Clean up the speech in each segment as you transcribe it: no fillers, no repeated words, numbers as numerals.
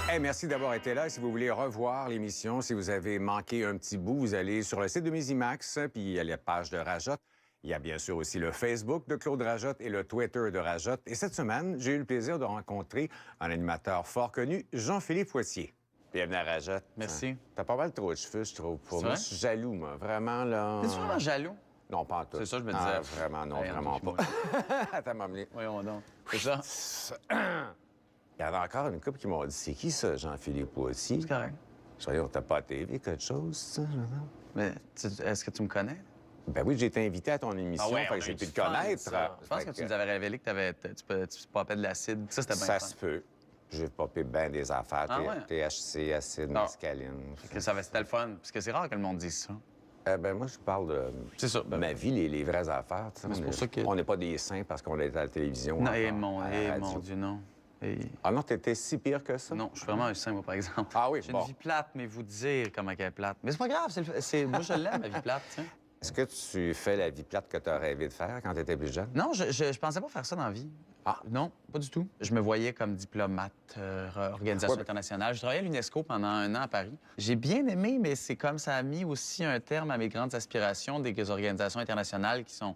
Hey, merci d'avoir été là. Si vous voulez revoir l'émission, si vous avez manqué un petit bout, vous allez sur le site de Musimax, puis il y a la page de Rajotte. Il y a bien sûr aussi le Facebook de Claude Rajotte et le Twitter de Rajotte. Et cette semaine, j'ai eu le plaisir de rencontrer un animateur fort connu, Jean-Philippe Poitier. Bienvenue à Rajotte. Merci. T'as pas mal trop de cheveux, je trouve. Pour moi, je suis jaloux, moi. Vraiment, là... T'es-tu vraiment jaloux? Non, pas en tout. C'est ça, je me disais. Ah, vraiment, non, Hey, vraiment pas. Attends, m'amener. Voyons donc. C'est ça? Il y avait encore une couple qui m'ont dit, c'est qui ça, Jean-Philippe Poitier? C'est correct. Soyons, t'as pas à TV, quelque chose, ça? Mais est-ce que tu me connais? Ben oui, j'ai été invité à ton émission, ouais, fait que j'ai pu te connaître. Je pense que tu nous avais révélé que tu popais de l'acide. Ça, c'était bien Ça fun. se peut. J'ai popé bien des affaires. Ah ouais? THC, acide, Ah. mescaline. Que c'était le fun, parce que c'est rare que le monde dise ça. Ben moi, je parle de C'est ça. ma vie, les vraies affaires. tu sais. c'est pour ça que- On n'est pas des saints parce qu'on est à la télévision. Non, encore, à la radio. mon Dieu, non. Et- Ah non, t'étais si pire que ça? Non, je suis vraiment un saint, moi, par exemple. Ah oui, J'ai bon. une vie plate, mais vous dire comment elle est plate. Mais c'est pas grave, moi, je l'aime, ma vie plate, tu sais. Est-ce que tu fais la vie plate que tu as rêvé de faire quand tu étais plus jeune? Non, je pensais pas faire ça dans la vie. Ah. Non, pas du tout. Je me voyais comme diplomate, organisation Ouais, internationale. Je travaillais à l'UNESCO pendant 1 an à Paris. J'ai bien aimé, mais c'est comme ça a mis aussi un terme à mes grandes aspirations des organisations internationales qui sont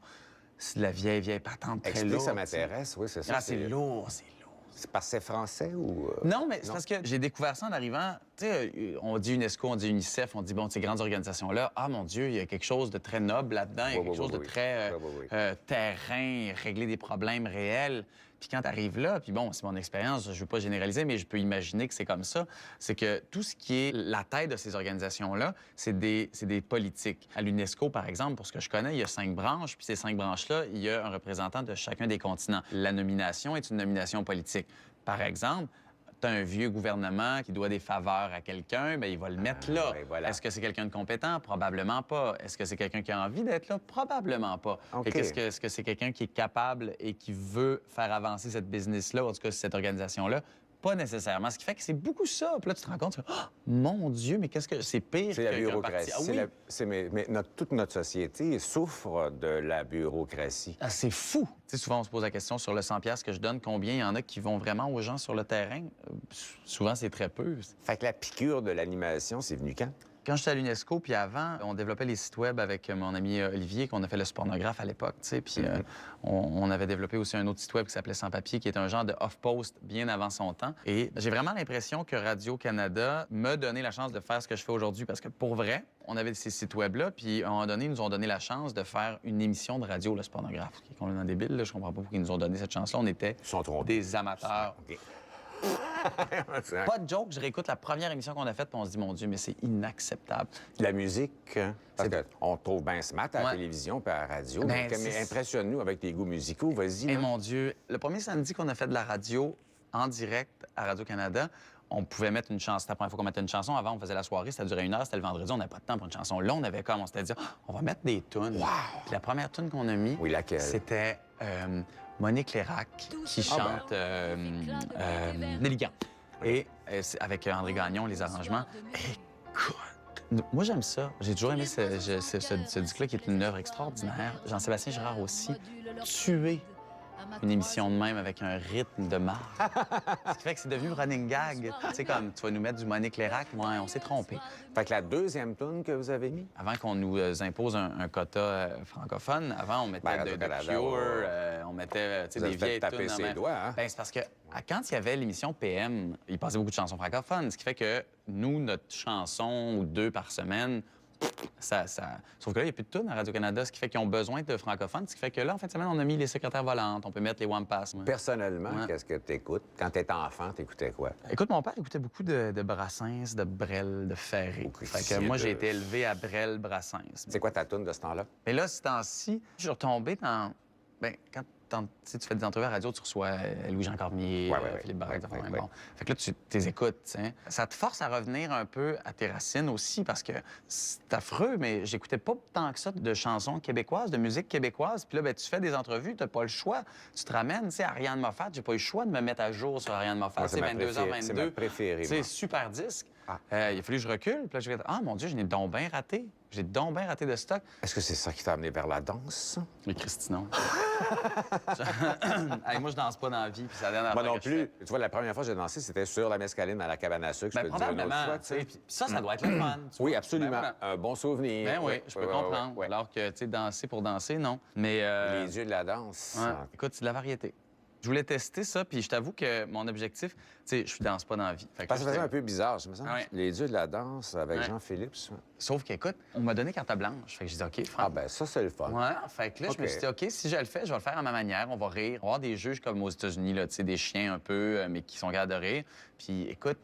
c'est de la vieille patente très Explique, lourde. ça m'intéresse, oui, c'est ça. Ah, c'est lourd, c'est lourd. C'est parce que c'est français ou... Non, mais c'est parce que j'ai découvert ça en arrivant. Tu sais, on dit UNESCO, on dit UNICEF, on dit, bon, ces grandes organisations-là, ah, mon Dieu, il y a quelque chose de très noble là-dedans, il y a quelque chose de très terrain, régler des problèmes réels. Puis quand tu arrives là, puis bon, c'est mon expérience, je veux pas généraliser, mais je peux imaginer que c'est comme ça, c'est que tout ce qui est la tête de ces organisations-là, c'est des politiques. À l'UNESCO, par exemple, pour ce que je connais, il y a 5 branches, puis ces 5 branches-là, il y a un représentant de chacun des continents. La nomination est une nomination politique. Par exemple, tu as un vieux gouvernement qui doit des faveurs à quelqu'un, bien, il va le mettre là. ouais, voilà. Est-ce que c'est quelqu'un de compétent? Probablement pas. Est-ce que c'est quelqu'un qui a envie d'être là? Probablement pas. OK. Et est-ce que c'est quelqu'un qui est capable et qui veut faire avancer cette business-là, ou en tout cas cette organisation-là? Pas nécessairement. Ce qui fait que c'est beaucoup ça. Puis là, tu te rends compte, oh, mon Dieu, mais qu'est-ce que c'est pire C'est la qu'un bureaucratie. parti. Ah oui. Mais toute notre société souffre de la bureaucratie. Ah, c'est fou! Tu sais, souvent, on se pose la question sur le 100$ que je donne, combien il y en a qui vont vraiment aux gens sur le terrain? Souvent, c'est très peu. Fait que la piqûre de l'animation, c'est venu quand? Quand j'étais à l'UNESCO, puis avant, on développait les sites web avec mon ami Olivier, qu'on a fait le Spornographe à l'époque, tu sais, puis on avait développé aussi un autre site web qui s'appelait Sans Papier, qui est un genre de off-post bien avant son temps. Et j'ai vraiment l'impression que Radio-Canada m'a donné la chance de faire ce que je fais aujourd'hui, parce que pour vrai, on avait ces sites web-là, puis à un moment donné, ils nous ont donné la chance de faire une émission de radio, le Spornographe, qui est complètement débile, là. Je comprends pas pourquoi ils nous ont donné cette chance-là. On était Ils sont trompés. des amateurs. OK. Pas de joke, je réécoute la première émission qu'on a faite, puis on se dit, mon Dieu, mais c'est inacceptable. La musique, hein? Parce qu'on te trouve bien smart à la Ouais. télévision puis à la radio. Ben, mais c'est- impressionne-nous avec tes goûts musicaux. Vas-y. Et là. mon Dieu, le premier samedi qu'on a fait de la radio en direct à Radio-Canada, on pouvait mettre une chanson. C'était la première fois qu'on mettait une chanson. Avant, on faisait la soirée, ça durait 1 heure, c'était le vendredi, on n'avait pas de temps pour une chanson. Là, on avait comme, on s'était dit, ah, on va mettre des tunes. Wow! Puis la première tune qu'on a mis, Oui, laquelle? c'était Monique Lérac qui chante Délicat. Et c'est avec André Gagnon, les arrangements. Écoute, moi, j'aime ça. J'ai toujours aimé ce disque-là, qui est une œuvre extraordinaire. Jean-Sébastien Girard aussi. Tuer une émission de même avec un rythme de marre. Ce qui fait que c'est devenu running gag. Tu sais, comme tu vas nous mettre du Monique Lérac, ouais, on s'est trompé. Fait que la deuxième tune que vous avez mis? Avant qu'on nous impose un quota francophone, avant, on mettait Ben, de Radio-Canada, Cure, ouais. on mettait tu sais, Vous des avez fait vieilles taper tunes. ses doigts, hein? Ben, c'est parce que quand il y avait l'émission PM, il passait beaucoup de chansons francophones, ce qui fait que nous, notre chanson ou 2 par semaine, ça... Sauf que là, il n'y a plus de tunes à Radio-Canada, ce qui fait qu'ils ont besoin de francophones, ce qui fait que là, en fin de semaine, on a mis les secrétaires volantes, on peut mettre les Wampas. Personnellement, Ouais. qu'est-ce que tu écoutes? Quand tu étais enfant, tu écoutais quoi? Écoute, mon père écoutait beaucoup de Brassens, de Brel, de Ferré. Beaucoup Fait que ici, moi, de- j'ai été élevé à Brel, Brassens. C'est quoi ta tune de ce temps-là? Mais là, ce temps-ci, je suis retombé dans... Bien, quand tu fais des entrevues à radio, tu reçois Louis-Jean Cormier, Ouais, ouais, Philippe Barrette, ouais, enfin, ouais. bon. Fait que là, tu les écoutes, tu sais. Ça te force à revenir un peu à tes racines aussi, parce que c'est affreux, mais j'écoutais pas tant que ça de chansons québécoises, de musique québécoise. Puis là, ben, tu fais des entrevues, t'as pas le choix. Tu te ramènes, tu sais, Ariane Moffat, j'ai pas eu le choix de me mettre à jour sur Ariane Moffat. Moi, c'est C'est ma 22h22. c'est ma préférée, Tu sais, moi. super disque. Ah. Il a fallu que je recule. Puis là, je vais ah, mon Dieu, je n'ai donc bien raté. J'ai donc bien raté de stock. Est-ce que c'est ça qui t'a amené vers la danse? Mais Christy, non. Hey, moi, je danse pas dans la vie, puis c'est la dernière Moi fois non que je fais. plus. Tu vois, la première fois que j'ai dansé, c'était sur la mescaline à la cabane à sucre. Je Ben, peux te dire une autre probablement, fois, tu sais. Puis ça doit être le fun. tu Oui, vois. absolument. Ben, voilà. Un bon souvenir. Ben oui, je peux comprendre. ouais. Alors que, tu sais, danser pour danser, non. Mais. Les yeux de la danse. Ouais. Écoute, c'est de la variété. Je voulais tester ça, puis je t'avoue que mon objectif, tu sais, je danse pas dans la vie. Fait que Parce que ça là, faisait un peu bizarre, je me sens. Ouais. Les dieux de la danse avec Ouais. Jean-Philippe. Ça. Sauf qu'écoute, on m'a donné carte blanche. Fait que j'ai dit, OK, Ah, ben ça, c'est le fun. Ouais, fait que là, je me OK. suis dit, OK, si je le fais, je vais le faire à ma manière. On va rire. On va avoir des juges comme aux États-Unis, là, tu sais, des chiens un peu, mais qui sont capables de rire. Puis écoute,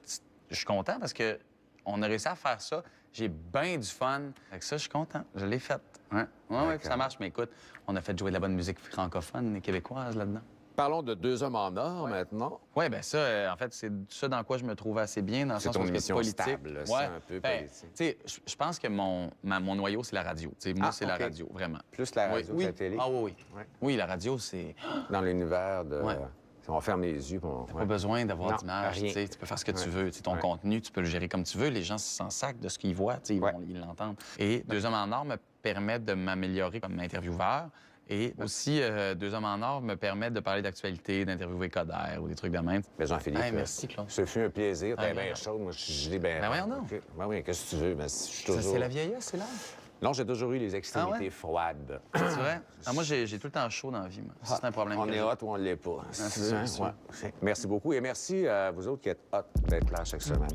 je suis content parce que on a réussi à faire ça. J'ai bien du fun. Fait que ça, je suis content. Je l'ai fait. Ouais, ça marche. Mais écoute, on a fait jouer de la bonne musique francophone et québécoise là-dedans. Parlons de Deux hommes en or maintenant. Oui, bien ça, en fait, c'est ça dans quoi je me trouve assez bien, dans le C'est sens ton où c'est émission politique. stable, là, c'est un peu politique. Tu sais, je pense que mon noyau, c'est la radio. Tu sais, moi, c'est la OK. radio, vraiment. Plus la radio que oui. la télé. Ah oui. Ouais. Oui, la radio, c'est... Dans l'univers de... Ouais. On ferme les yeux. Pour... Pas besoin d'avoir Non, d'image. rien. Tu sais, tu peux faire ce que tu Ouais. veux. Tu sais, ton Ouais. contenu, tu peux le gérer comme tu veux. Les gens s'en sacent de ce qu'ils voient. Tu sais, ils l'entendent. Et Deux hommes en or me permet de m'améliorer comme intervieweur. Et aussi, Deux hommes en or me permet de parler d'actualité, d'interviewer Coder ou des trucs de même. Mais Jean-Philippe, Hey, merci, Claude. ce fut un plaisir. T'es bien regarde. chaud. Moi, je suis bien... Ben voyons donc. OK. Ben oui, qu'est-ce que tu veux? Mais je suis Ça, toujours... c'est la vieillesse, c'est l'âge. Non, j'ai toujours eu les extrémités ouais? froides. C'est vrai? Ah, moi, j'ai tout le temps chaud dans la vie. Moi. Ça, c'est un problème. On que est j'ai. hot ou on ne l'est pas. c'est sûr, c'est sûr. Ouais. Merci beaucoup et merci à vous autres qui êtes hot d'être là chaque semaine.